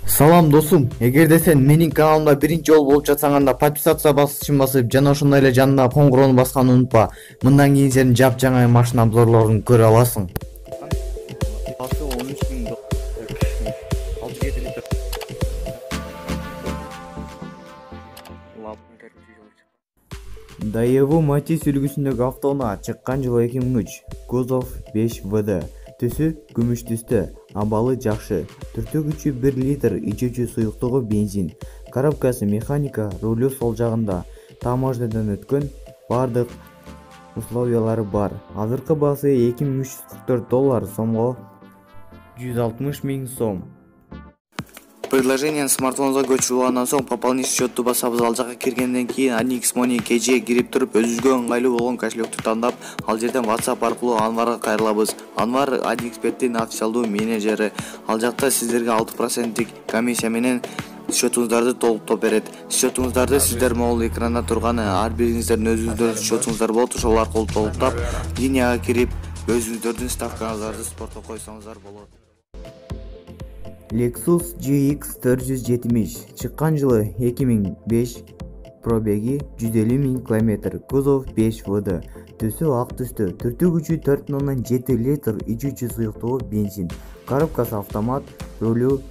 Салам досум, эгерде сен менин каналымда биринчи жолу болуп жатсаң анда подписация басычын басып жана ошондой эле жанына коңгуроonu басканды унутпа. Мындан кийин сен жапжаңа машина обзорлорун көрө аласың. Daewoo Matiz үлгүсүндөгү автоунаа чыккан жылы 2003, кузов 5ВД, түсү күмүш түстө, абалы жакшы, түртүү күчү 1 литр, ичүүчү суюктугу бензин, коробкасы механика, рулю сол жагында, таможнядан өткөн, бардык условиялары бар. Азыркы баасы $2344 сомго 160 000 сом. Приложениени смартфонуңузга көчүрүлгандан соң пополнить счетту басабыз. Ал жакка киргенден кийин Anix Money кежиге кирип туруп өзүбүзгө ыңгайлуу болгон кошелекту тандап, ал жерден WhatsApp аркылуу Анварга кайрылабыз. Анвар AliExpert'тин официалдуу менеджери. Ал жакта сиздерге 6% комиссия менен счетуңуздарды толуктоп берет. Счетуңуздарды сиздер могул экранда турган ар бириңиздердин өзүңүздөрдүн счетуңуздар болот. Ошол аркылуу толуктап, линияга кирип өзүңүздөрдүн ставкаңыздарды спортко койсоңуздар болот. Lexus GX 470 чыккан жылы 2005, пробеги 150 000 км, кузов 5ВД, түсү ак түстө, түртүү күчү 4,7 литр, ичүүчү суюктугу бензин, коробкасы автомат, рулю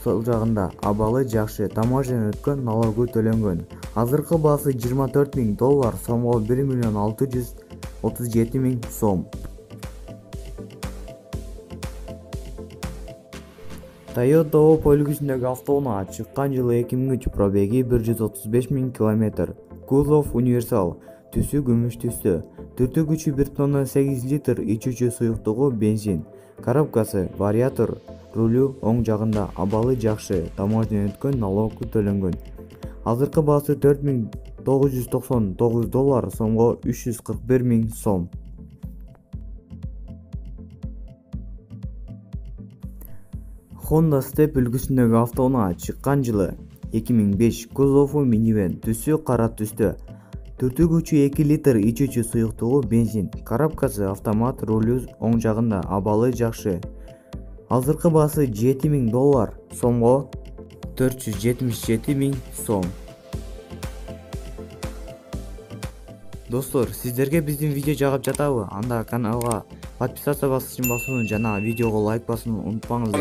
сол жагында, абалы жакшы, таможнядан өткөн, налогу төлөнгөн. Азыркы баасы $24 000 сомго 1 637 000 сом. Toyota Opel үлгүсүндөгү автоунаа чыккан жылы 2003, пробеги 135 000 км, кузов универсал, түсү күмүш түстө, түртүү күчү 1,8 литр, ичүүчү суюктугу бензин, коробкасы вариатор, рулю оң жагында, абалы жакшы, таможнядан өткөн, налогу төлөнгөн. Азыркы баасы $4999 сомго 341 000 сом. Honda Step үлгүсүндөгү автоунаа чыккан жылы 2005, кузову минивэн, түсү кара түстө, түртүү күчү 2 литр, ичүүчү суюктугу бензин, коробкасы автомат, рулю оң жагында, абалы жакшы. Азыркы баасы $7000 сомго 477 000 сом. Достор, сиздерге биздин видео жагып жатабы? Анда каналга подписация басычын басууну жана видеого лайк басууну унутпаңыздар.